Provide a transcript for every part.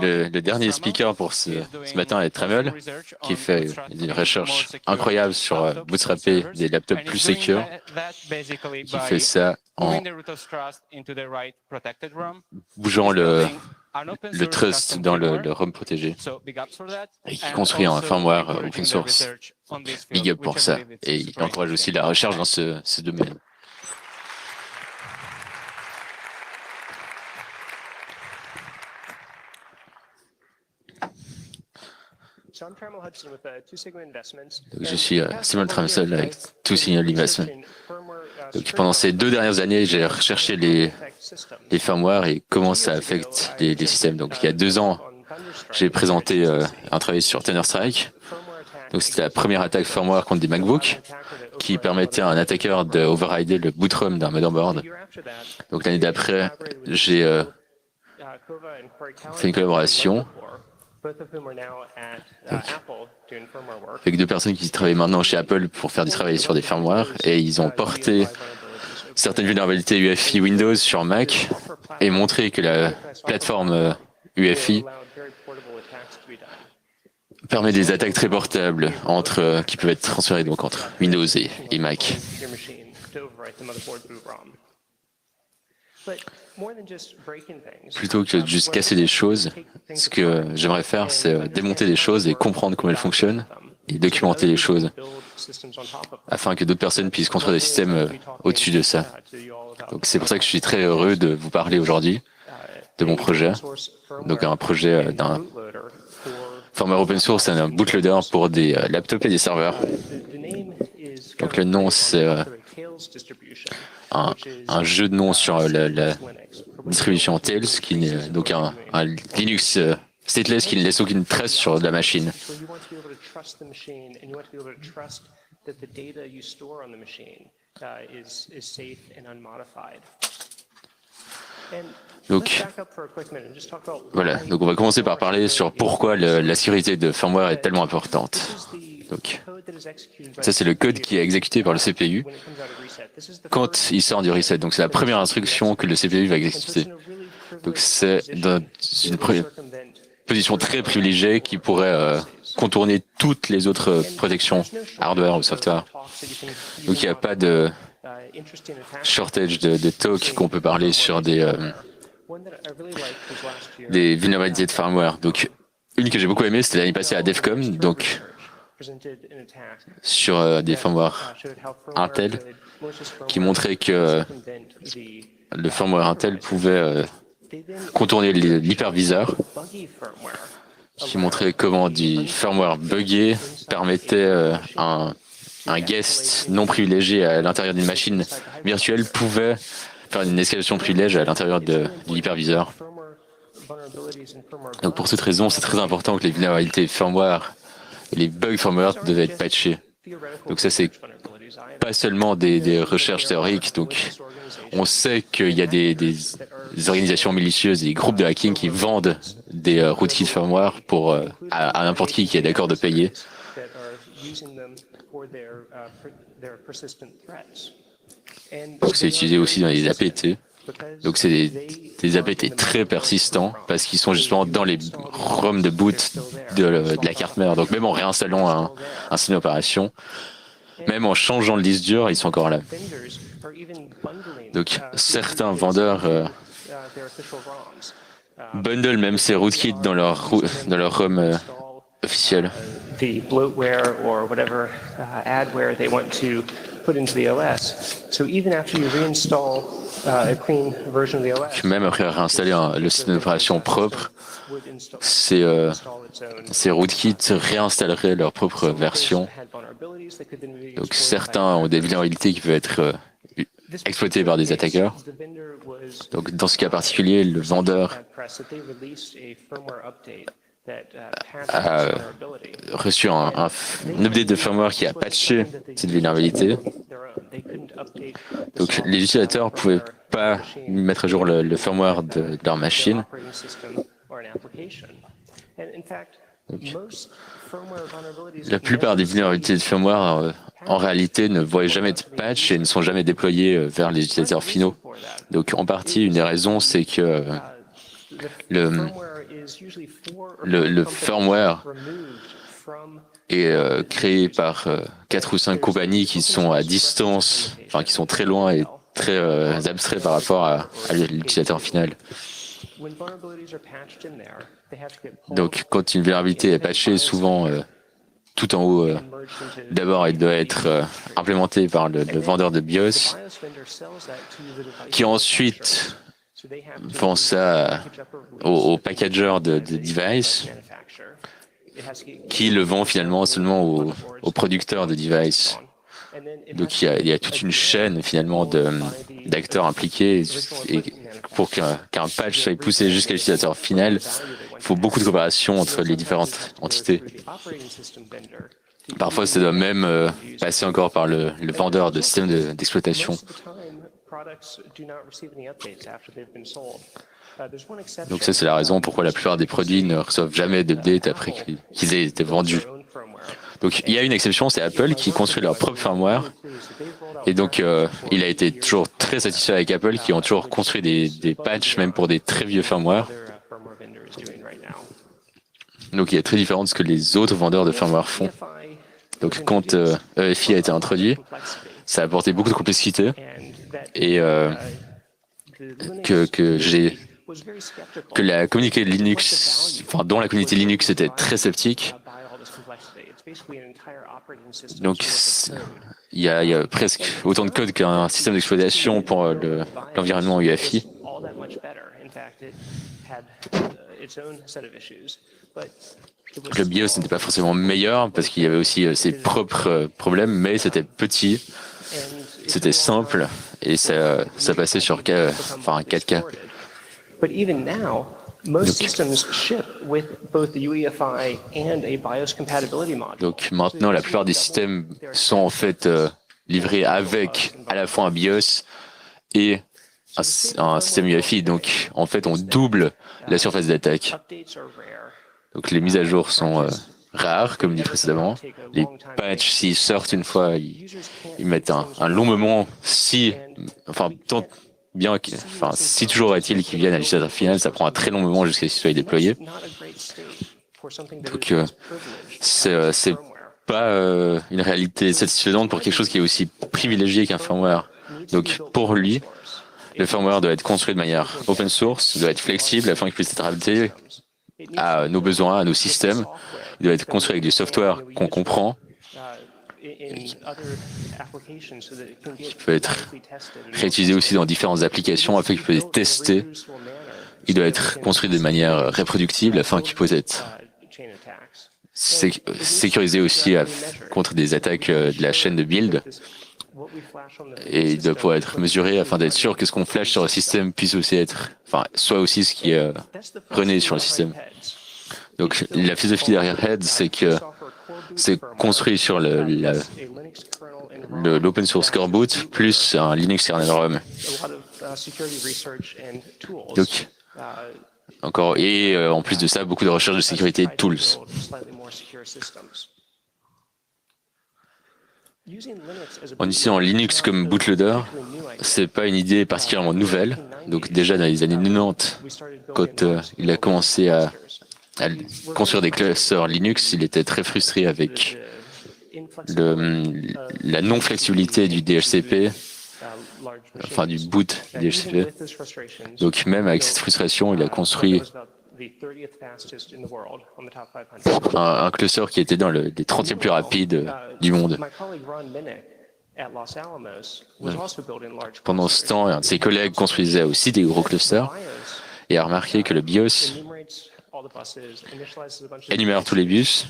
le dernier speaker pour ce matin est Tremel, qui fait une recherche incroyable sur bootstrapper des laptops plus sécures, qui fait ça en bougeant le trust dans le ROM protégé et qui construit un firmware open source. Big up pour ça. Et il encourage aussi la recherche dans ce domaine. Donc, je suis Simon Tramsel avec Two Signal Investment. Donc, pendant ces 2 dernières années, j'ai recherché les firmwares et comment ça affecte les systèmes. Donc, il y a 2 ans, j'ai présenté un travail sur Thunderstrike. Donc, c'était la première attaque firmware contre des MacBooks qui permettait à un attaqueur de overrider le boot ROM d'un motherboard. Donc, l'année d'après, j'ai fait une collaboration avec 2 personnes qui travaillent maintenant chez Apple pour faire du travail sur des firmwares et ils ont porté certaines vulnérabilités UEFI Windows sur Mac et montré que la plateforme UEFI permet des attaques très portables qui peuvent être transférées donc entre Windows et Mac. Plutôt que de juste casser des choses, ce que j'aimerais faire, c'est démonter des choses et comprendre comment elles fonctionnent et documenter les choses afin que d'autres personnes puissent construire des systèmes au-dessus de ça. Donc c'est pour ça que je suis très heureux de vous parler aujourd'hui de mon projet. Donc un projet d'un firmware open source et un bootloader pour des laptops et des serveurs. Donc le nom c'est un jeu de nom sur la distribution Tails, qui est donc un Linux stateless qui ne laisse aucune trace sur la machine. Donc, voilà. Donc on va commencer par parler sur pourquoi la sécurité de firmware est tellement importante. Donc, ça c'est le code qui est exécuté par le CPU quand il sort du reset. Donc c'est la première instruction que le CPU va exécuter. Donc c'est dans une position très privilégiée qui pourrait contourner toutes les autres protections hardware ou software. Donc il n'y a pas de shortage de talk qu'on peut parler sur des vulnérabilités de firmware. Donc une que j'ai beaucoup aimée, c'était l'année passée à DEFCON, donc sur des firmware Intel, qui montrait que le firmware Intel pouvait contourner l'hyperviseur, qui montrait comment du firmware buggé permettait un guest non privilégié à l'intérieur d'une machine virtuelle pouvait faire une escalation de privilège à l'intérieur de l'hyperviseur. Donc pour cette raison, c'est très important que les vulnérabilités firmware et les bugs firmware devaient être patchés. Donc ça, c'est pas seulement des recherches théoriques. Donc on sait qu'il y a des organisations malicieuses et des groupes de hacking qui vendent des rootkits firmware à n'importe qui est d'accord de payer. Donc c'est utilisé aussi dans les APT. Donc c'est des APT très persistants parce qu'ils sont justement dans les ROM de boot de la carte mère. Donc même en réinstallant un système d'opération, même en changeant le disque dur, ils sont encore là. Donc certains vendeurs bundle même ces rootkits dans leur ROM officiel. The bloatware or whatever adware they want to put into the OS. So even after you reinstall a clean version of the OS, même après réinstaller le système d'opération propre, ces rootkits réinstalleraient leur propre version. Donc certains ont des vulnérabilités qui peuvent être exploitées par des attaqueurs. Donc dans ce cas particulier, le vendeur a reçu un update de firmware qui a patché cette vulnérabilité. Donc les utilisateurs ne pouvaient pas mettre à jour le firmware de leur machine. Donc, la plupart des vulnérabilités de firmware en réalité ne voient jamais de patch et ne sont jamais déployées vers les utilisateurs finaux. Donc en partie, une des raisons, c'est que le firmware est créé par 4 ou 5 compagnies qui sont à distance, enfin qui sont très loin et très abstraits par rapport à l'utilisateur final. Donc quand une vulnérabilité est patchée, souvent tout en haut, d'abord elle doit être implémentée par le vendeur de BIOS, qui ensuite vend ça au packager de device, qui le vend finalement seulement au producteur de device. Donc il y a toute une chaîne finalement d'acteurs impliqués, et pour qu'un patch soit poussé jusqu'à l'utilisateur final, il faut beaucoup de coopération entre les différentes entités. Parfois, ça doit même passer encore par le vendeur de système d'exploitation. Donc ça, c'est la raison pourquoi la plupart des produits ne reçoivent jamais d'update après qu'ils aient été vendus. Donc il y a une exception, c'est Apple qui construit leur propre firmware. Et donc il a été toujours très satisfait avec Apple, qui ont toujours construit des patchs, même pour des très vieux firmware. Donc il est très différent de ce que les autres vendeurs de firmware font. Donc quand EFI a été introduit, ça a apporté beaucoup de complexité, et que la communauté Linux, enfin dont la communauté Linux était très sceptique. Donc il y a presque autant de code qu'un système d'exploitation pour l'environnement UEFI. Le BIOS n'était pas forcément meilleur parce qu'il y avait aussi ses propres problèmes, mais c'était petit, c'était simple et ça passait sur 4K. Donc maintenant, la plupart des systèmes sont en fait livrés avec à la fois un BIOS et un système UEFI. Donc en fait, on double la surface d'attaque. Donc les mises à jour sont rares, comme dit précédemment. Les patchs, s'ils sortent une fois, ils mettent un long moment. Si toujours est-il qu'ils viennent à l'utilisateur final, ça prend un très long moment jusqu'à ce qu'ils soient déployés. Donc c'est pas une réalité satisfaisante pour quelque chose qui est aussi privilégié qu'un firmware. Donc pour lui, le firmware doit être construit de manière open source, doit être flexible afin qu'il puisse être adapté à nos besoins, à nos systèmes. Il doit être construit avec du software qu'on comprend, qui peut être réutilisé aussi dans différentes applications afin qu'il puisse être testé. Il doit être construit de manière reproductible afin qu'il puisse être sécurisé aussi contre des attaques de la chaîne de build. Et il doit pouvoir être mesuré afin d'être sûr que ce qu'on flash sur le système puisse aussi soit aussi ce qui est runné sur le système. Donc la philosophie derrière Head, c'est que c'est construit sur l'open source core boot plus un Linux kernel ROM. Donc encore, et en plus de ça, beaucoup de recherche de sécurité de tools. En utilisant Linux comme bootloader, c'est pas une idée particulièrement nouvelle. Donc déjà dans les années 90, quand il a commencé à construire des clusters Linux, il était très frustré avec la non-flexibilité du DHCP, enfin du boot DHCP. Donc même avec cette frustration, il a construit un cluster qui était dans les 30e plus rapides du monde. Pendant ce temps, un de ses collègues construisait aussi des gros clusters et a remarqué que le BIOS énumère tous les bus,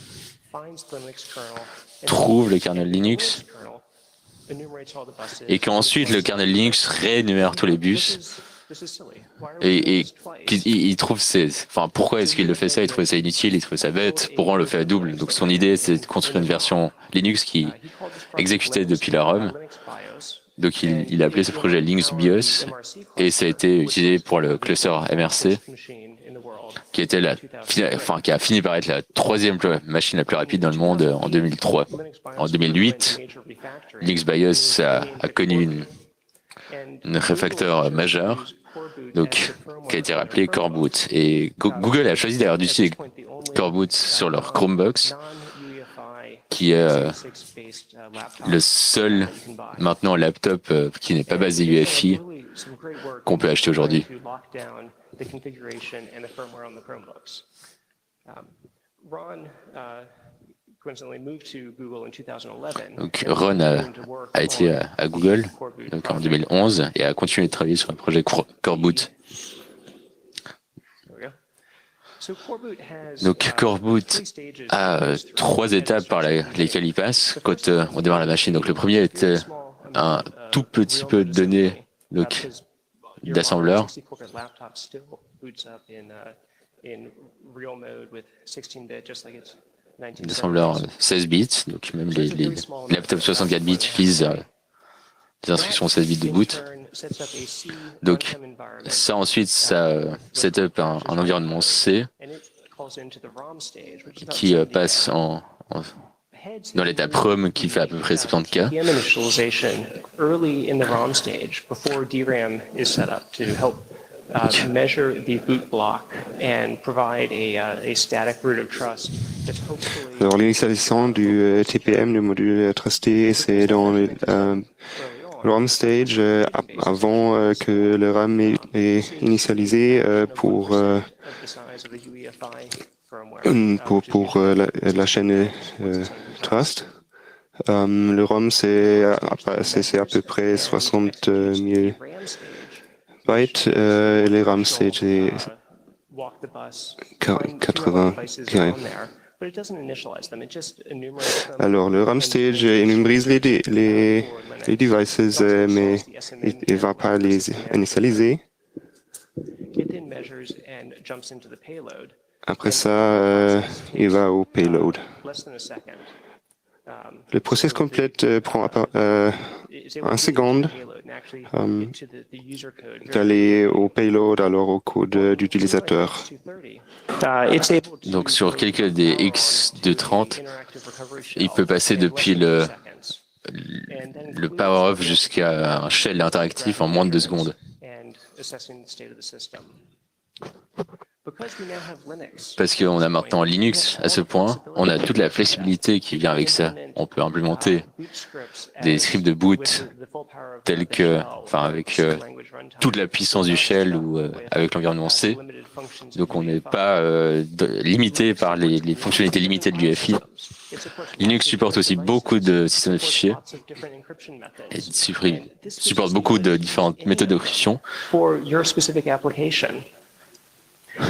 trouve le kernel Linux, et qu'ensuite le kernel Linux réénumère tous les bus. Et il trouve pourquoi est-ce qu'il le fait ça? Il trouvait ça inutile, il trouvait ça bête. Pourquoi on le fait à double? Donc son idée, c'est de construire une version Linux qui exécutait depuis la ROM. Donc il a appelé ce projet Linux BIOS, et ça a été utilisé pour le cluster MRC, qui a fini par être la 3e machine la plus rapide dans le monde en 2003. En 2008, Linux BIOS a connu une réfacteur majeur, donc qui a été rappelé Coreboot. Et Google a choisi d'ailleurs d'utiliser Coreboot sur leur Chromebox, qui est le seul maintenant laptop qui n'est pas basé UEFI qu'on peut acheter aujourd'hui. Donc Ron a été à Google donc en 2011 et a continué de travailler sur un projet Coreboot. Donc Coreboot a 3 étapes par lesquelles il passe quand on démarre la machine. Donc le premier était un tout petit peu de données d'assembleur. D'assembleur 16 bits, donc même les laptops 64 bits utilisent des instructions 16 bits de boot. Donc ça ensuite, ça setup un environnement C qui passe dans l'étape ROM qui fait à peu près 70K. Measure the boot block and provide a static root of trust. Alors l'initialisation du TPM, du module Trusty, c'est dans le ROM stage avant que le RAM est initialisé pour la chaîne Trust. Le ROM c'est à peu près 60 000 bytes, les RAM c'est 80. Alors le RAM stage énumérise les devices, mais il ne va pas les initialiser. Après ça, il va au payload. Le process complet prend 1 seconde d'aller au payload, alors au code d'utilisateur. Donc sur quelques des X230, il peut passer depuis le power-off jusqu'à un shell interactif en moins de 2 secondes. Parce qu'on a maintenant Linux à ce point, on a toute la flexibilité qui vient avec ça. On peut implémenter des scripts de boot tels que, avec toute la puissance du shell ou avec l'environnement C. Donc on n'est pas limité par les fonctionnalités limitées de l'UEFI. Linux supporte aussi beaucoup de systèmes de fichiers et supporte beaucoup de différentes méthodes d'encryption.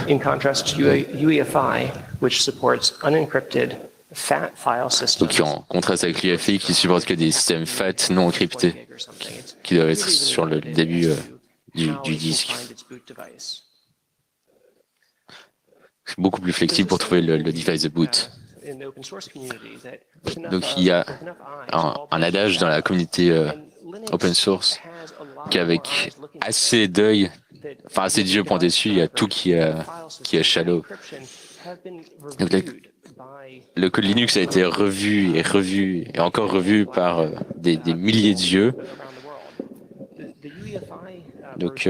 In contrast to UEFI, which supports unencrypted FAT file systems. Donc en contraste avec l'UEFI qui supporte que des systèmes FAT non encryptés qui doivent être sur le début du disque. C'est beaucoup plus flexible pour trouver le device de boot. Donc il y a un adage dans la communauté open source qu'avec assez d'œil, assez d'yeux pointés dessus, il y a tout qui est shallow. Donc, le code Linux a été revu et encore revu par des milliers d'yeux. Donc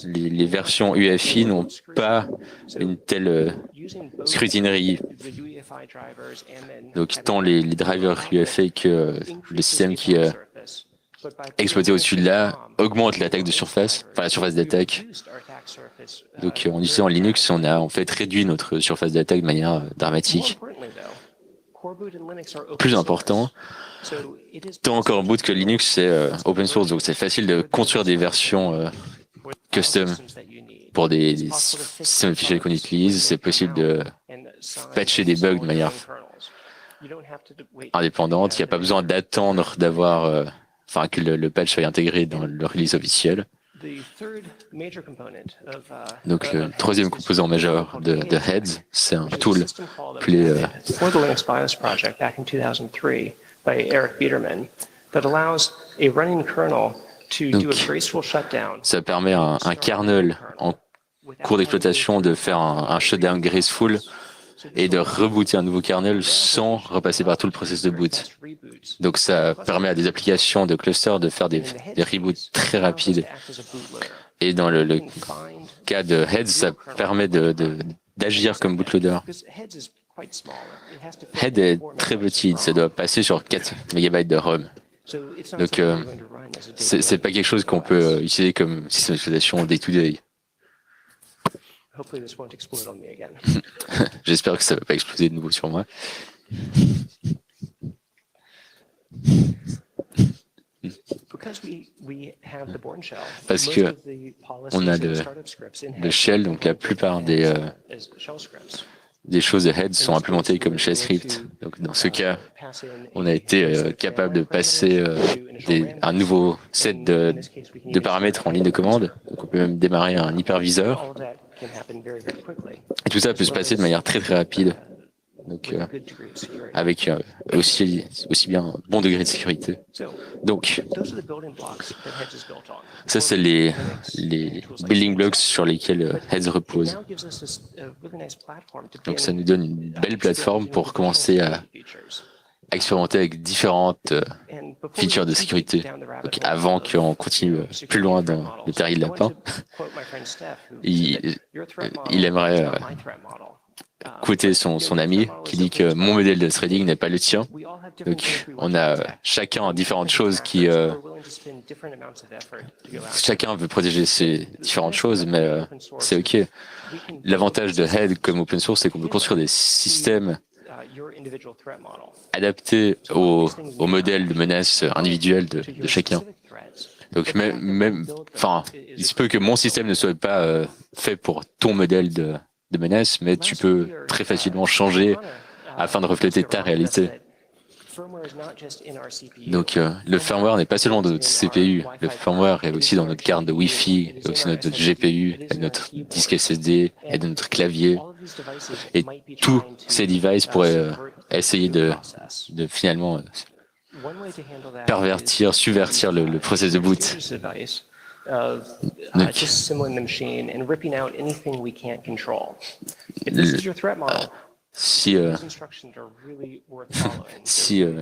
les versions UEFI n'ont pas une telle scrutinerie. Donc tant les drivers UEFI que le système qui est exploité au-dessus de là augmente l'attaque de surface, la surface d'attaque. Donc en utilisant Linux, on a en fait réduit notre surface d'attaque de manière dramatique. Plus important, tant Coreboot que Linux, c'est open source, donc c'est facile de construire des versions custom pour des systèmes de fichiers qu'on utilise. C'est possible de patcher des bugs de manière indépendante. Il n'y a pas besoin d'attendre d'avoir que le patch soit intégré dans le release officiel. Donc le troisième composant majeur de Heads, c'est un tool appelé For the Linux BIOS project back in 2003 by Eric Biederman that allows a running kernel to do a graceful shutdown. Ça permet à un kernel en cours d'exploitation de faire un shutdown graceful et de rebooter un nouveau kernel sans repasser par tout le processus de boot. Donc ça permet à des applications de cluster de faire des reboots très rapides Et dans le cas de Heads, ça permet d'agir comme bootloader. Head est très petit, ça doit passer sur 4 MB de ROM. Donc, c'est pas quelque chose qu'on peut utiliser comme système d'exploitation day-to-day. J'espère que ça va pas exploser de nouveau sur moi. Parce que on a le shell, donc la plupart des choses de Head sont implémentées comme shell script. Donc dans ce cas, on a été capable de passer un nouveau set de paramètres en ligne de commande. Donc on peut même démarrer un hyperviseur. Et tout ça peut se passer de manière très très rapide. Donc avec aussi bien un bon degré de sécurité. Donc ça c'est les building blocks sur lesquels Heads repose. Donc ça nous donne une belle plateforme pour commencer à expérimenter avec différentes features de sécurité. Donc avant qu'on continue plus loin dans le terrier de lapin, il aimerait écouter son ami qui dit que mon modèle de threading n'est pas le tien. Donc on a chacun différentes choses qui chacun veut protéger ses différentes choses, mais c'est ok. L'avantage de Head comme open source, c'est qu'on peut construire des systèmes adaptés au modèle de menace individuel de chacun. Donc enfin, il se peut que mon système ne soit pas fait pour ton modèle de menace, mais tu peux très facilement changer afin de refléter ta réalité. Donc le firmware n'est pas seulement dans notre CPU, le firmware est aussi dans notre carte de Wi-Fi, et aussi notre GPU, et notre disque SSD, et de notre clavier. Et tous ces devices pourraient essayer de finalement pervertir, subvertir le processus de boot. Si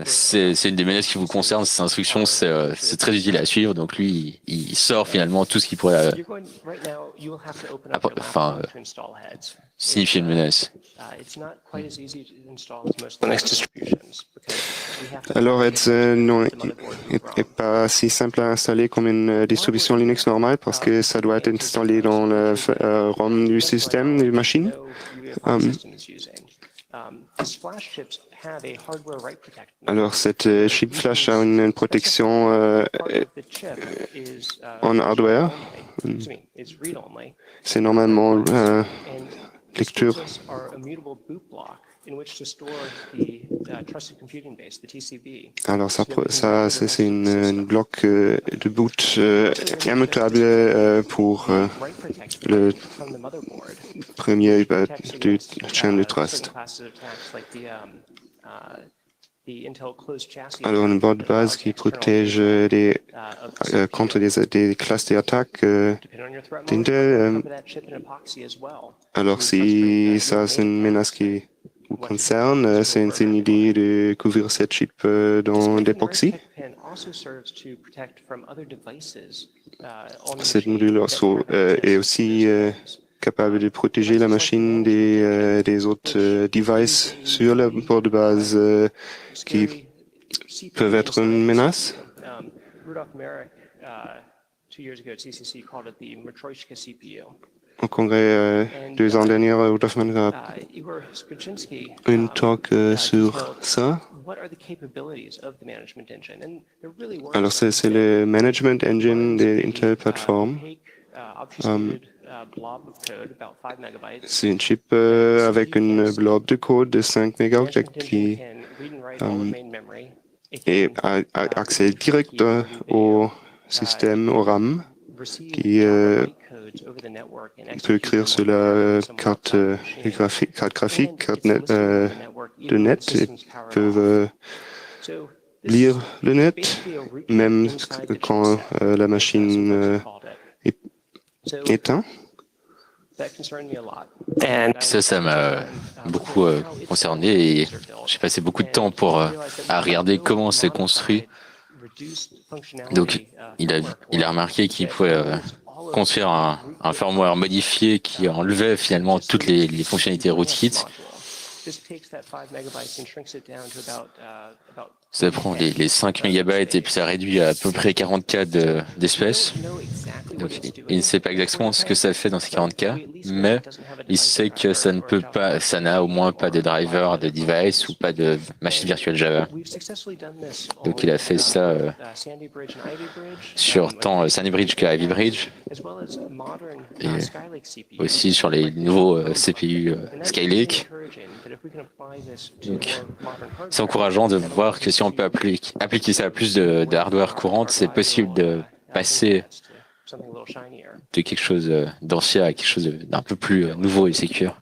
c'est une des menaces qui vous concerne, ces instructions, c'est très utile à suivre. Donc lui, il sort finalement tout ce qui pourrait signifier une menace. Alors, Heads n'est pas si simple à installer comme une distribution Linux normale parce que ça doit être installé dans le ROM du système, de machine. Alors, cette chip flash a une protection en hardware. C'est normalement lecture. Alors ça c'est une bloc de boot immutable pour le premier du chain de trust. Alors une boîte de base qui protège contre des classes d'attaque d'Intel. Alors si ça c'est une menace qui vous concerne, c'est une idée de couvrir cette chip dans l'époxy. Cette module est aussi capable de protéger la machine des autres devices sur le port de base qui peuvent être une menace. Au congrès 2 ans dernier, Rudolf Mann a une talk sur ça. Alors c'est le management engine de Intel Platform. C'est une chip avec une blob de code de 5 MB qui a accès direct au système, au RAM, qui peut écrire sur la carte graphique, carte de net, et peuvent lire le net, même quand la machine est éteinte. Ça m'a beaucoup concerné et j'ai passé beaucoup de temps à regarder comment c'est construit. Donc, il a remarqué qu'il pouvait construire un firmware modifié qui enlevait finalement toutes les fonctionnalités rootkit. Ça prend les 5 mégabytes et puis ça réduit à peu près 40K d'espèces. Donc, il ne sait pas exactement ce que ça fait dans ces 40K, mais il sait que ça ne peut pas, ça n'a au moins pas de driver de device ou pas de machine virtuelle Java. Donc, il a fait ça sur tant Sandy Bridge que Ivy Bridge, et aussi sur les nouveaux CPU Skylake. Donc, c'est encourageant de voir que si on peut appliquer ça à plus de hardware courante, c'est possible de passer de quelque chose d'ancien à quelque chose d'un peu plus nouveau et sécure.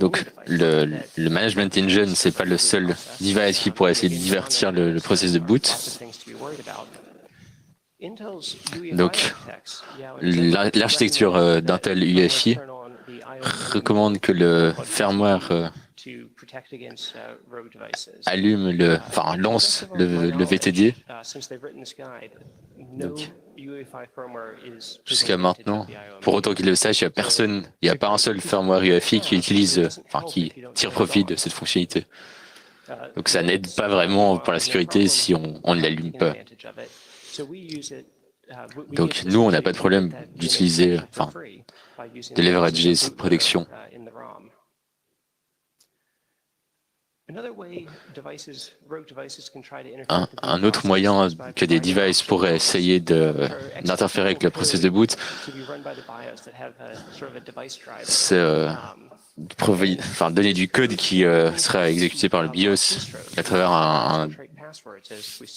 Donc, le Management Engine, c'est pas le seul device qui pourrait essayer de divertir le processus de boot. Donc, l'architecture d'Intel UEFI recommande que le firmware lance le VTD. Donc, jusqu'à maintenant, pour autant qu'il le sache, il n'y a pas un seul firmware UEFI qui qui tire profit de cette fonctionnalité. Donc ça n'aide pas vraiment pour la sécurité si on ne l'allume pas. Donc nous, on n'a pas de problème d'utiliser, de leverager cette protection. Un autre moyen que des devices pourraient essayer d'interférer avec le processus de boot, c'est donner du code qui sera exécuté par le BIOS à travers un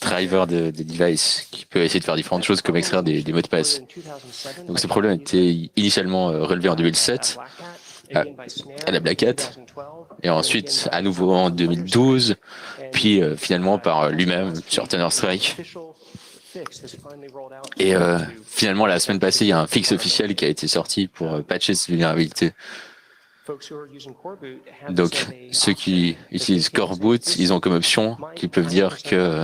driver de device qui peut essayer de faire différentes choses comme extraire des mots de passe. Donc ce problème était initialement relevé en 2007 à la Black Hat, et ensuite à nouveau en 2012, puis finalement par lui-même sur Thunderstrike. Et finalement la semaine passée, il y a un fixe officiel qui a été sorti pour patcher cette vulnérabilité. Donc ceux qui utilisent Core Boot, ils ont comme option qu'ils peuvent dire que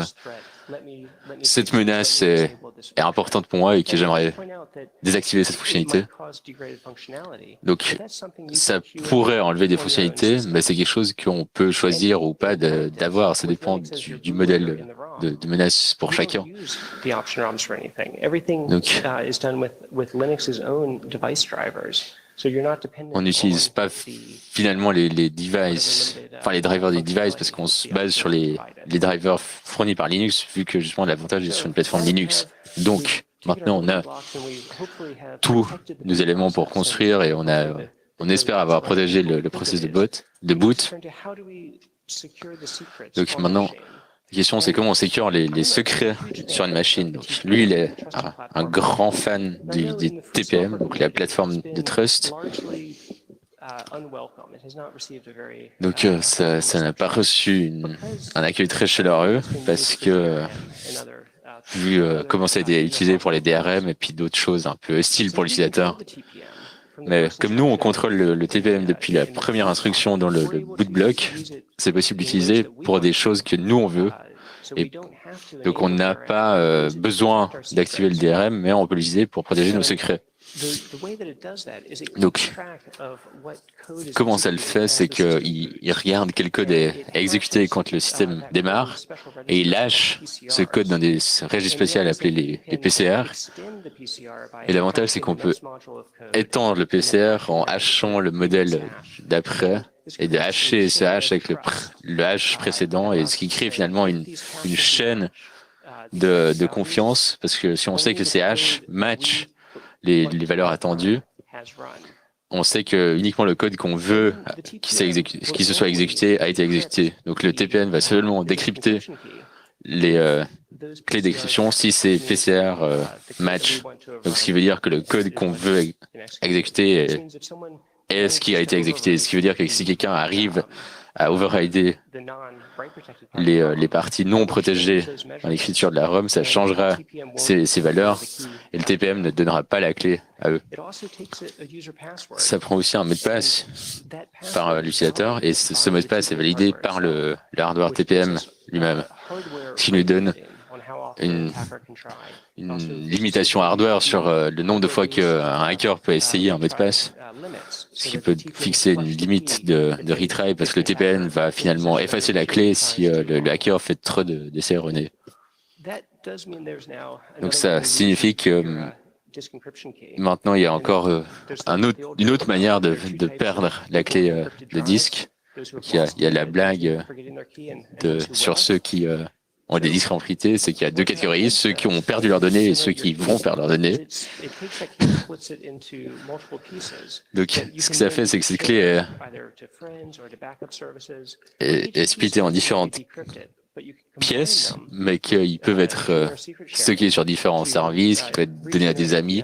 cette menace est importante pour moi et que j'aimerais désactiver cette fonctionnalité. Donc, ça pourrait enlever des fonctionnalités, mais c'est quelque chose qu'on peut choisir ou pas d'avoir. Ça dépend du modèle de menace pour chacun. Donc, on n'utilise pas finalement les devices, les drivers des devices parce qu'on se base sur les drivers fournis par Linux, vu que justement l'avantage est sur une plateforme Linux. Donc maintenant on a tous nos éléments pour construire et on espère avoir protégé le processus de boot. Donc maintenant, la question c'est comment on sécure les secrets sur une machine. Donc lui il est un grand fan des TPM, donc la plateforme de trust. Donc ça n'a pas reçu un accueil très chaleureux parce que vu comment ça a été utilisé pour les DRM et puis d'autres choses un peu hostiles pour l'utilisateur. Mais comme nous, on contrôle le TPM depuis la première instruction dans le boot block, c'est possible d'utiliser pour des choses que nous, on veut. Et donc, on n'a pas besoin d'activer le DRM, mais on peut l'utiliser pour protéger nos secrets. Donc, comment ça le fait, c'est qu'il regarde quel code est exécuté quand le système démarre et il lâche ce code dans des registres spéciaux appelés les PCR. Et l'avantage, c'est qu'on peut étendre le PCR en hachant le modèle d'après et de hacher ce hash avec le hash précédent, et ce qui crée finalement une chaîne de confiance, parce que si on sait que ces hash matchent les valeurs attendues, on sait que uniquement le code qu'on veut qui se soit exécuté a été exécuté. Donc le TPM va seulement décrypter les clés d'exécution si c'est PCR match. Donc ce qui veut dire que le code qu'on veut exécuter est ce qui a été exécuté. Ce qui veut dire que si quelqu'un arrive à overrider les parties non protégées dans l'écriture de la ROM, ça changera ces valeurs et le TPM ne donnera pas la clé à eux. Ça prend aussi un mot de passe par l'utilisateur et ce mot de passe est validé par le hardware TPM lui-même, ce qui nous donne une limitation hardware sur le nombre de fois qu'un hacker peut essayer un mot de passe, ce qui peut fixer une limite de retry parce que le TPM va finalement effacer la clé si le hacker fait trop d'essais erronés. Donc ça signifie que maintenant il y a encore une autre manière de perdre la clé de disque. Il y a la blague sur ceux qui ont des disques encryptés, c'est qu'il y a deux catégories, ceux qui ont perdu leurs données et ceux qui vont perdre leurs données. Donc, ce que ça fait, c'est que cette clé est splittée en différentes pièces, mais qu'ils peuvent être stockés sur différents services, qui peuvent être donnés à des amis,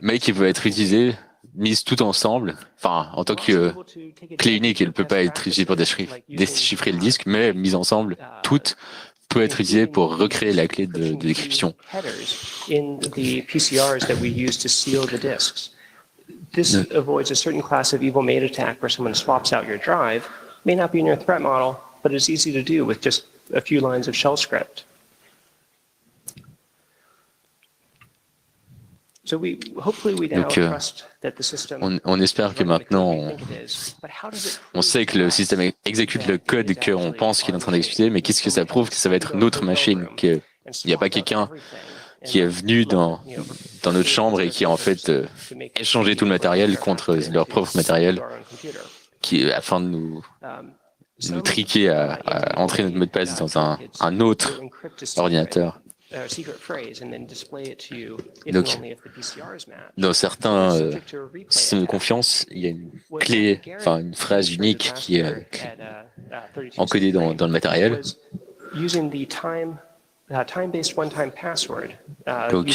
mais qui peuvent être utilisés, mises tout ensemble, enfin, en tant que clé unique, elle ne peut pas être utilisée pour déchiffrer le disque, mais mise ensemble, toutes peut être utilisée pour recréer la clé de décryption. This avoids a certain class of evil maid attack where someone swaps out your drive. May not be in your threat model, but it's easy to do with just a few lines of shell script. So on espère que maintenant, on sait que le système exécute le code qu'on pense qu'il est en train d'exécuter, mais qu'est-ce que ça prouve? Que ça va être notre machine, qu'il n'y a pas quelqu'un qui est venu dans notre chambre et qui a en fait échangé tout le matériel contre leur propre matériel, afin de nous triquer à entrer notre mot de passe dans un autre ordinateur. Donc, dans certains systèmes de confiance, il y a une clé, enfin une phrase unique qui est encodée dans le matériel. Donc,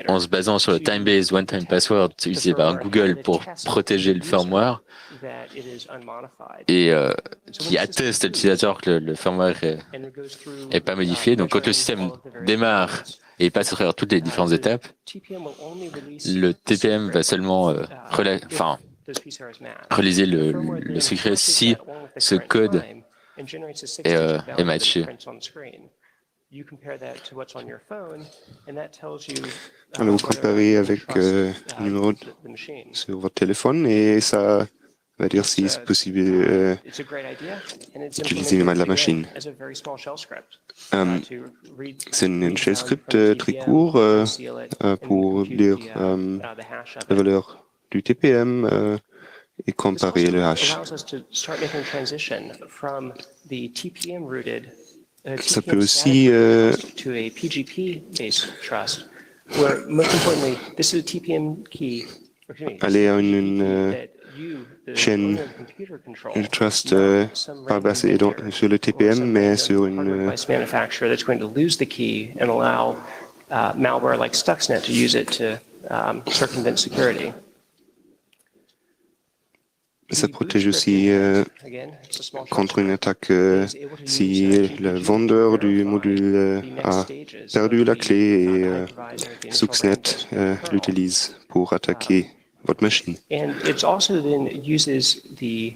en se basant sur le time-based one-time password utilisé par Google pour protéger le firmware et qui atteste à l'utilisateur que le firmware est pas modifié. Donc, quand le système démarre et passe à travers toutes les différentes étapes, le TPM va seulement réaliser le secret si ce code est matché. Alors, vous comparez avec le numéro sur votre téléphone et ça va dire si c'est possible d'utiliser la machine. C'est une shell script très court pour lire la valeur du TPM et comparer le hash. Ça peut aussi aller à une chaîne de trust pas basée sur le TPM, mais sur une malware like Stuxnet to use it to circumvent security. Ça protège aussi contre une attaque si le vendeur du module a perdu la clé et Stuxnet l'utilise pour attaquer votre machine. And it also then uses the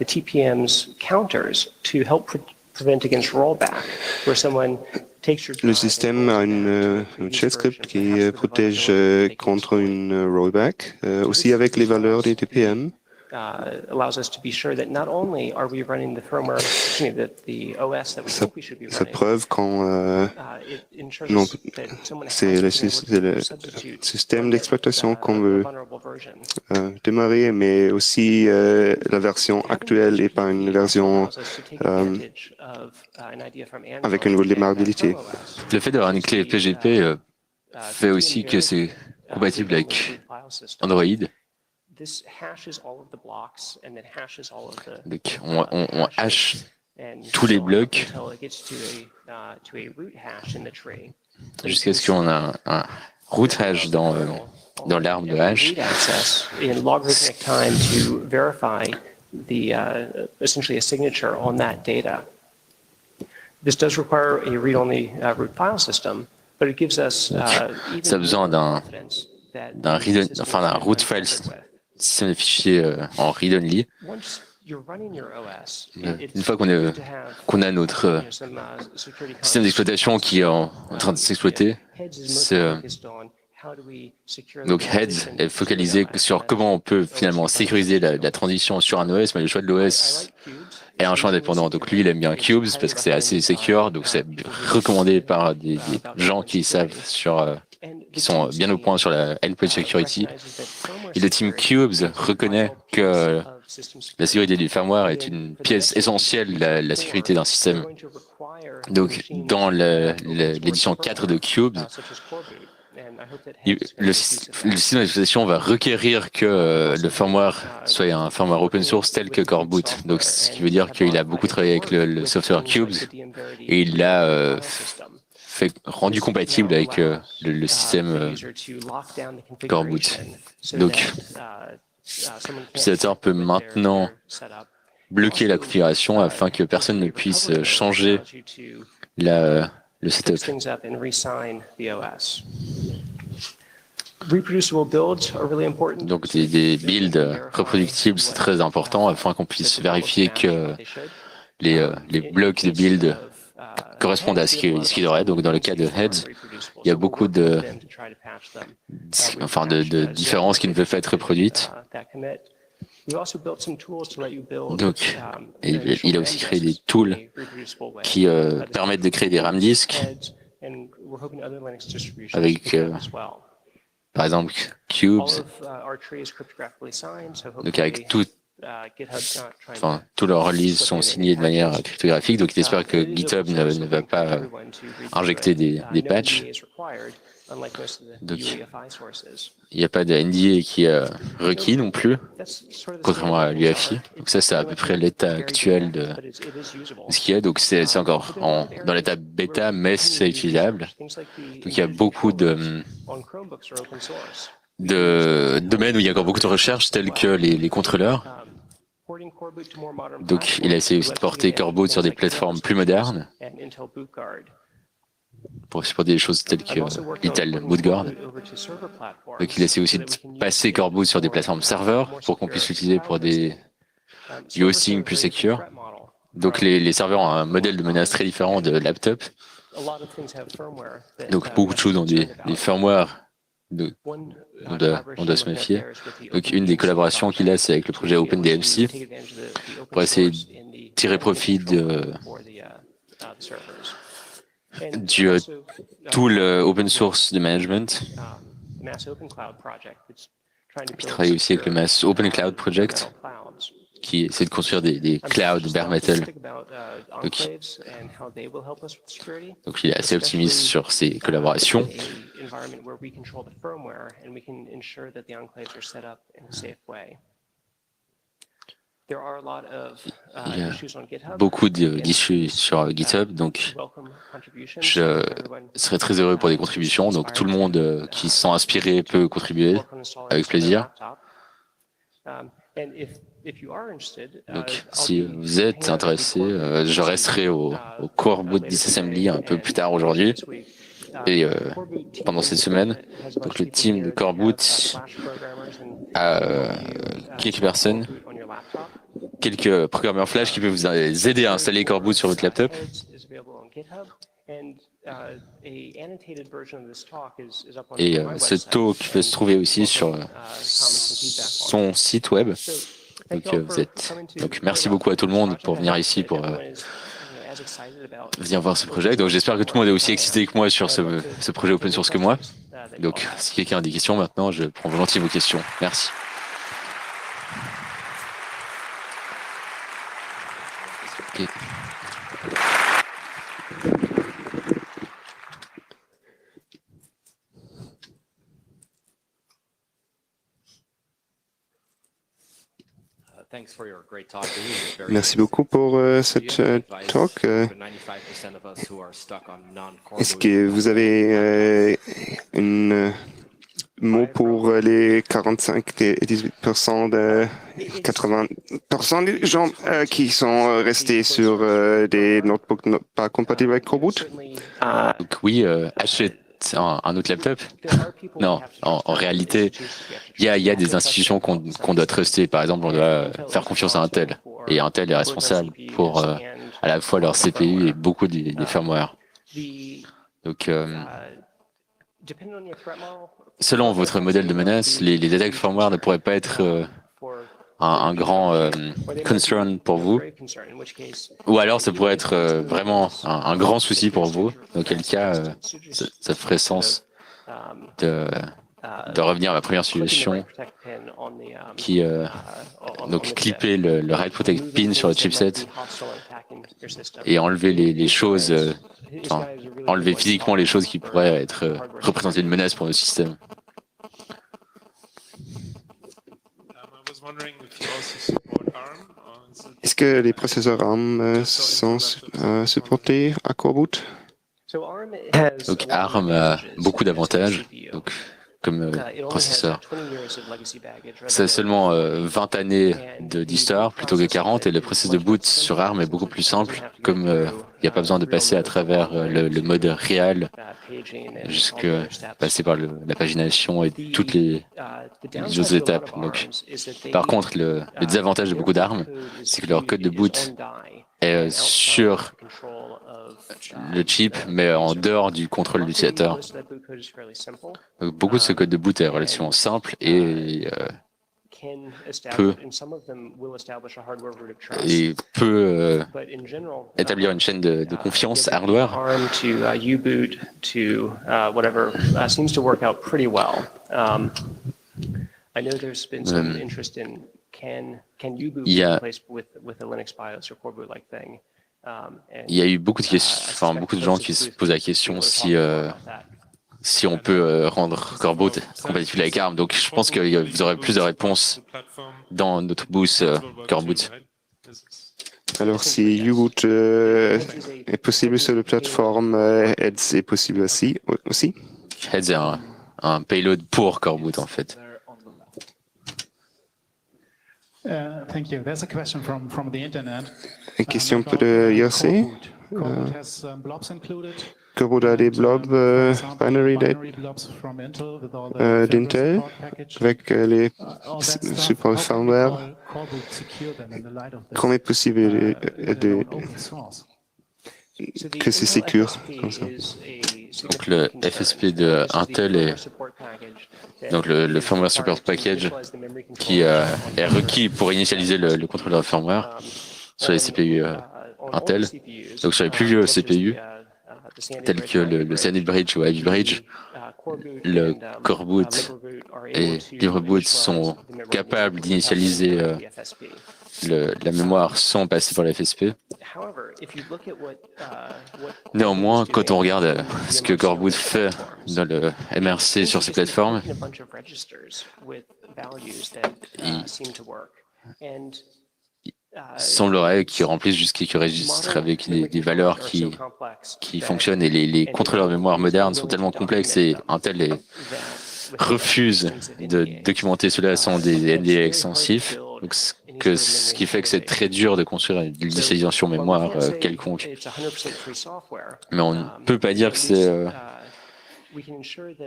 TPM's counters to help prevent against rollback, where someone takes your. Le système a une shell script qui protège contre une rollback, aussi avec les valeurs des TPM. Allows us to be sure that not only are we running the firmware, the OS that we think we should be running. Ça preuve quand c'est le système d'exploitation qu'on veut démarrer, mais aussi la version actuelle et pas une version avec une vulnérabilité. Le fait d'avoir une clé PGP fait aussi que c'est compatible avec Android. Donc, on hash tous les blocs jusqu'à ce qu'on a un root hash dans l'arbre de hash. Essentially a signature on that data. This does require a read-only root file system, but it gives us ça a besoin d'un root file système de fichiers en read-only, Une fois qu'on a notre système d'exploitation qui est en train de s'exploiter, donc Heads est focalisé sur comment on peut finalement sécuriser la transition sur un OS, mais le choix de l'OS est un choix indépendant. Donc lui, il aime bien Cubes parce que c'est assez secure, donc c'est recommandé par des gens qui savent qui sont bien au point sur la endpoint security. Et le team Cubes reconnaît que la sécurité du firmware est une pièce essentielle de la sécurité d'un système. Donc, dans l'édition 4 de Cubes, le système d'exploitation va requérir que le firmware soit un firmware open source tel que Core Boot. Donc, ce qui veut dire qu'il a beaucoup travaillé avec le software Cubes et il l'a rendu compatible avec le système Core Boot. Donc, l'utilisateur peut maintenant bloquer la configuration afin que personne ne puisse changer le setup. Donc des builds reproductibles, c'est très important afin qu'on puisse vérifier que les blocs de build correspondent à ce qu'il devrait. Donc dans le cas de Heads, il y a beaucoup de différences qui ne peuvent pas être reproduites. Donc, il a aussi créé des tools qui permettent de créer des RAM disks avec, par exemple, Cubes. Donc, avec tous leurs releases sont signés de manière cryptographique. Donc, il espère que GitHub ne va pas injecter des patchs. Donc, il n'y a pas de NDA qui est requis non plus, contrairement à l'UEFI. Donc ça, c'est à peu près l'état actuel de ce qu'il y a. Donc c'est encore dans l'état bêta, mais c'est utilisable. Donc il y a beaucoup de domaines où il y a encore beaucoup de recherches, tels que les contrôleurs. Donc il a essayé aussi de porter Core Boot sur des plateformes plus modernes, pour supporter des choses telles que Intel Bootguard. Donc il essaie aussi de passer Core Boot sur des plateformes serveurs pour qu'on puisse l'utiliser pour du hosting plus secure. Donc les serveurs ont un modèle de menace très différent de laptop. Donc beaucoup de choses ont des firmware on doit se méfier. Donc une des collaborations qu'il a, c'est avec le projet OpenDMC pour essayer de tirer profit de du tool open source de management. Il travaille aussi avec le Mass Open Cloud Project, qui essaie de construire des clouds bare metal. Donc il est assez optimiste sur ces collaborations. Il y a beaucoup d'issues sur GitHub, donc je serais très heureux pour des contributions. Donc tout le monde qui se sent inspiré peut contribuer avec plaisir. Donc si vous êtes intéressé, je resterai au Core Boot Disassembly un peu plus tard aujourd'hui. Et pendant cette semaine, donc le team de Core Boot a quelques personnes, quelques programmeurs Flash qui peuvent vous aider à installer Core Boot sur votre laptop. Et ce talk peut se trouver aussi sur son site web. Donc merci beaucoup à tout le monde pour venir ici pour venir voir ce projet. Donc j'espère que tout le monde est aussi excité que moi sur ce projet open source que moi. Donc si quelqu'un a des questions maintenant, je prends volontiers vos questions. Merci. Okay. Merci beaucoup pour cette talk. Est-ce que vous avez un mot pour les 45 et 18% de 80% des gens qui sont restés sur des notebooks pas compatibles avec Core Boot? Donc oui, un autre laptop? Non, en réalité, il y a des institutions qu'on doit truster. Par exemple, on doit faire confiance à Intel. Et Intel est responsable pour à la fois leur CPU et beaucoup des firmware. Donc, selon votre modèle de menace, les attaques firmware ne pourraient pas être un grand concern pour vous, ou alors ça pourrait être vraiment un grand souci pour vous, dans quel cas ça ferait sens de revenir à la première solution qui donc clipper le Write Protect pin sur le chipset et enlever les choses, enlever physiquement les choses qui pourraient être représenter une menace pour nos systèmes. Est-ce que les processeurs ARM sont supportés à Coreboot? Donc ARM a beaucoup d'avantages comme processeur. C'est seulement 20 années d'histoire plutôt que 40 et le processus de boot sur ARM est beaucoup plus simple, comme il n'y a pas besoin de passer à travers le mode réel jusqu'à passer par la pagination et toutes les autres étapes. Donc, par contre, le désavantage de beaucoup d'ARM, c'est que leur code de boot est sur le chip, mais en dehors du contrôle de l'utilisateur. Beaucoup de ce code de boot est relativement simple et peut établir une chaîne de confiance hardware. Il y a eu beaucoup de gens qui se posent la question si on peut rendre Coreboot compatible avec ARM. Donc je pense que vous aurez plus de réponses dans notre booth Coreboot. Alors si U-Boot est possible sur la plateforme, Heads est possible aussi? Heads est un payload pour Coreboot en fait. Thank you. There's a question from the internet. Une question de IRC. Coreboot has blobs included. Coreboot a des blobs binary d'Intel avec les supports firmware. Comment est possible que c'est sécure comme ça? Donc le FSP de Intel est donc le firmware support package qui est requis pour initialiser le contrôleur firmware sur les CPU Intel. Donc sur les plus vieux CPU tels que le Xanadu Bridge ou Ivy Bridge, le Coreboot et LibreBoot sont capables d'initialiser la mémoire sans passer par la FSP. Néanmoins, quand on regarde ce que Coreboot fait dans le MRC sur ces plateformes, il semblerait qu'ils remplissent juste quelques registres avec des valeurs qui fonctionnent et les contrôleurs de mémoire modernes sont tellement complexes et Intel refuse de documenter cela sans des NDA extensifs. Donc, ce qui fait que c'est très dur de construire une initialisation mémoire quelconque. Mais on ne peut pas dire que c'est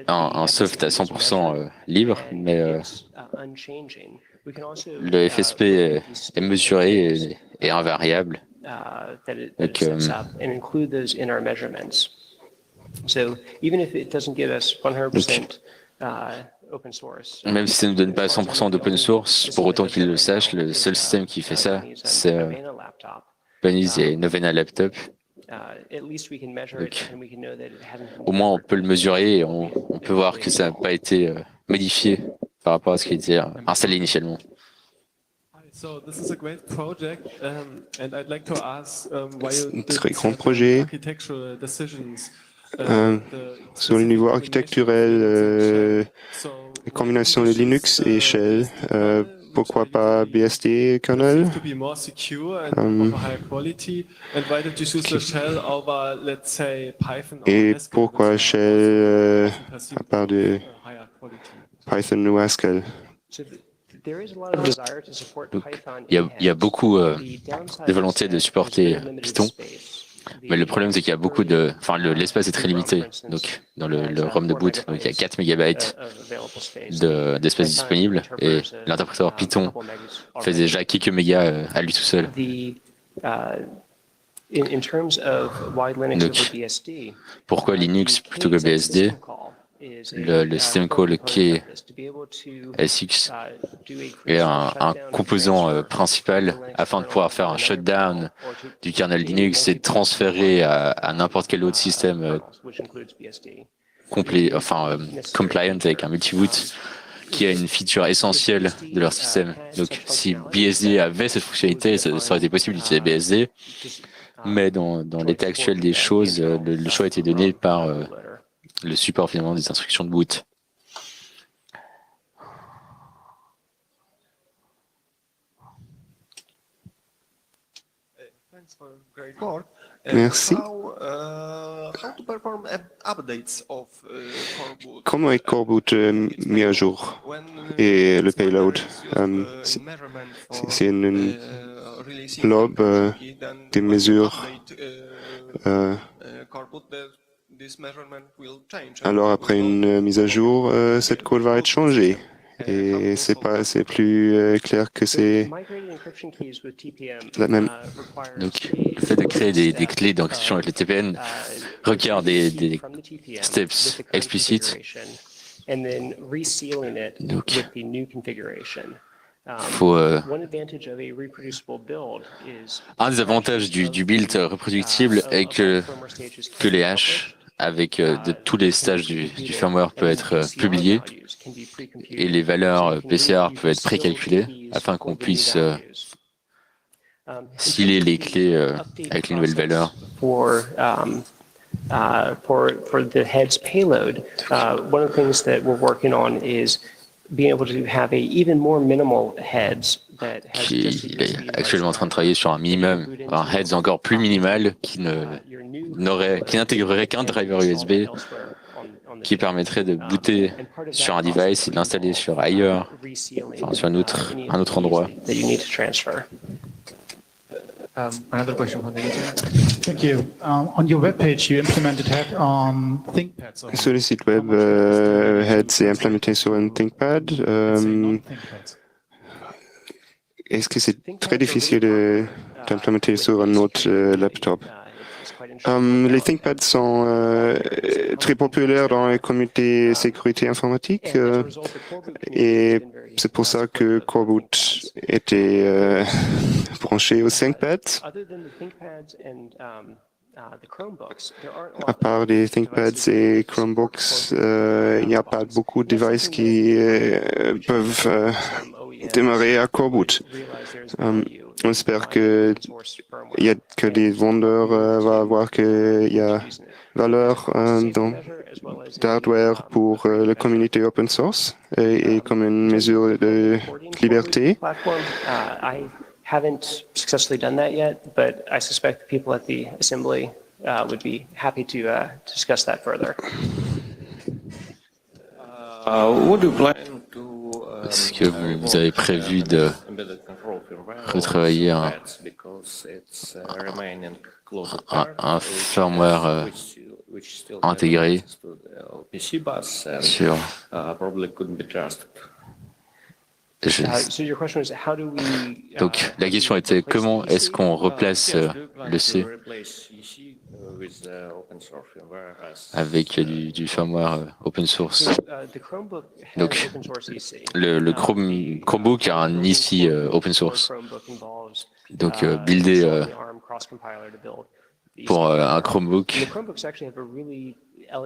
un soft à 100% libre, mais le FSP est mesuré et invariable. Donc, même si ça ne nous donne pas 100% d'open source, pour autant qu'ils le sachent, le seul système qui fait ça, c'est Bunnies et Novena Laptop. Donc, au moins, on peut le mesurer et on peut voir que ça n'a pas été modifié par rapport à ce qui était installé initialement. C'est un très grand projet. Sur le niveau architecturel, la combinaison de Linux et Shell, pourquoi pas BSD kernel? Et pourquoi Shell à part de Python ou Haskell? Donc, il y a beaucoup de volonté de supporter Python. Mais le problème, c'est qu'il y a beaucoup de... Enfin, l'espace est très limité. Donc, dans le ROM de boot, donc il y a 4 MB d'espace disponible. Et l'interpréteur Python fait déjà quelques mégas à lui tout seul. Donc, pourquoi Linux plutôt que BSD? Le système call KSX est un composant principal afin de pouvoir faire un shutdown du kernel Linux et transférer à n'importe quel autre système compliant avec un multiboot qui a une feature essentielle de leur système. Donc si BSD avait cette fonctionnalité, ça aurait été possible d'utiliser BSD, mais dans l'état actuel des choses, le choix a été donné par le support finalement des instructions de boot. Merci. Comment est Core Boot mis à jour et le payload? C'est une blob des mesures. Alors après une mise à jour, cette code va être changée. Et c'est plus clair que c'est la même. Donc, le fait de créer des clés d'encryption avec le TPM requiert des steps explicites. Donc, un des avantages du build reproductible est que les hashes avec de tous les stages du firmware peuvent être publiés et les valeurs PCR peuvent être précalculées afin qu'on puisse sceller les clés avec les nouvelles valeurs. For the heads payload, one of the things that we're working on is being able to have a even more minimal heads that has Il est actuellement en train de travailler sur un minimum, un heads encore plus minimal qui n'intégrerait qu'un driver USB qui permettrait de booter sur un device et de l'installer sur ailleurs, enfin sur un autre endroit. Another question from the internet. Thank you. On your web page, you implemented ThinkPads. Sur le site web, Heads est implémenté sur un ThinkPad. Est-ce que c'est très difficile d'implémenter sur un autre laptop? Les ThinkPads sont très populaires dans la communauté sécurité informatique et c'est pour ça que Core Boot était branché aux ThinkPads. À part les ThinkPads et Chromebooks, il n'y a pas beaucoup de devices qui peuvent démarrer à Core Boot. On espère que les vendeurs vont voir qu'il y a valeur d'hardware pour la communauté open source et comme une mesure de liberté. I haven't successfully done that yet, but I suspect the people at the assembly would be happy to discuss that further. Would you plan to Est-ce que vous avez prévu de retravailler un firmware intégré sur... Donc la question était comment est-ce qu'on replace le C avec du firmware open source. Donc le Chromebook a un IC open source. Donc builder pour un Chromebook.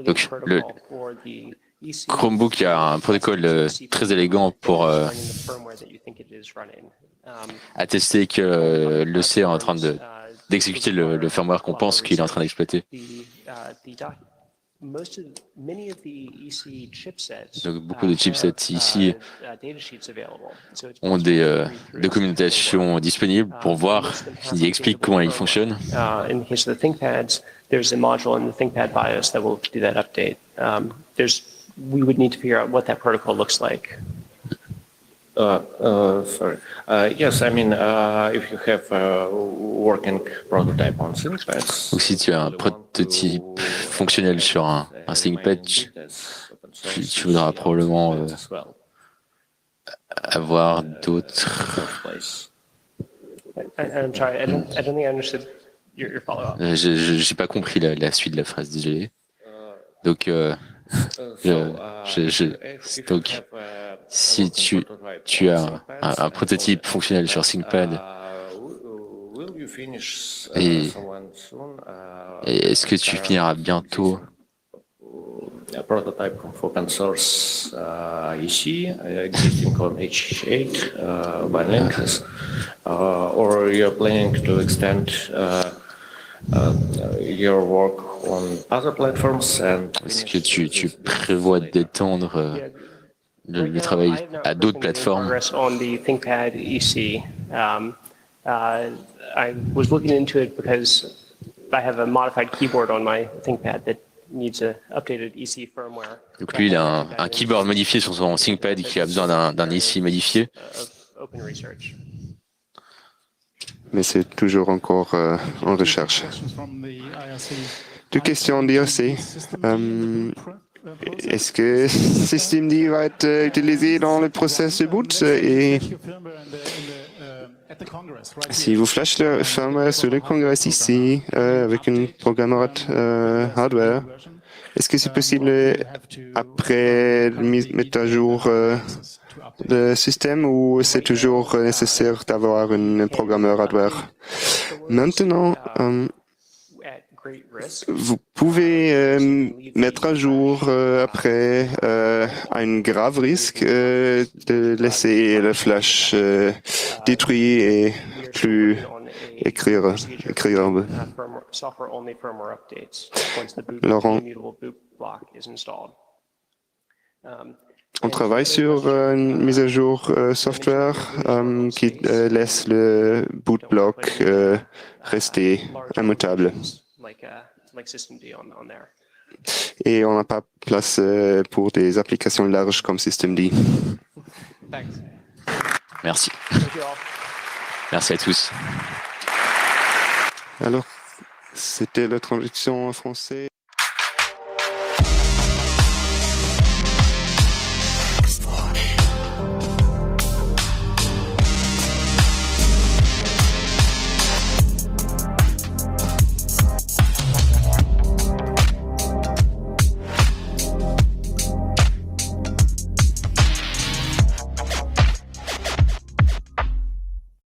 Donc le Chromebook a un protocole très élégant pour attester que le C est en train d'exécuter le firmware qu'on pense qu'il est en train d'exploiter. Donc beaucoup de chipsets ici ont des documentations disponibles pour voir, qui expliquent comment ils fonctionnent. There's a module in the ThinkPad BIOS that will do that update. We would need to figure out what that protocol looks like. Sorry. Yes, I mean, if you have a working prototype on ThinkPad, Donc si tu as un prototype fonctionnel sur un ThinkPad, tu voudras probablement avoir d'autres... I'm sorry, I don't think I understood your follow-up. Je n'ai pas compris la suite de la phrase, désolé. Donc, donc si tu as un prototype fonctionnel sur ThinkPad, et est-ce que tu finiras bientôt a prototype of open source EC existing on H8 by Linux, or you're planning to extend your work on other platforms and est-ce que tu prévois d'étendre le travail à d'autres plateformes? On the ThinkPad EC. I was looking into it because I have a modified keyboard on my ThinkPad that needs a updated EC firmware. Donc lui, il a un keyboard modifié sur son ThinkPad qui a besoin d'un EC modifié. Open Research. Mais c'est toujours encore en recherche. Deux questions d'IRC. Est-ce que systemd va être utilisé dans le processus de boot et si vous flashez le firmware sur le congrès ici avec un programmeur hardware, est-ce que c'est possible après la mise à jour le système ou c'est toujours nécessaire d'avoir un programmeur hardware? Maintenant, vous pouvez mettre à jour après un grave risque de laisser le flash détruit et plus écrire. Laurent, on travaille sur une mise à jour software qui laisse le boot block rester immutable. Et on n'a pas place pour des applications larges comme systemd. Merci. Merci à tous. Alors, c'était la traduction en français.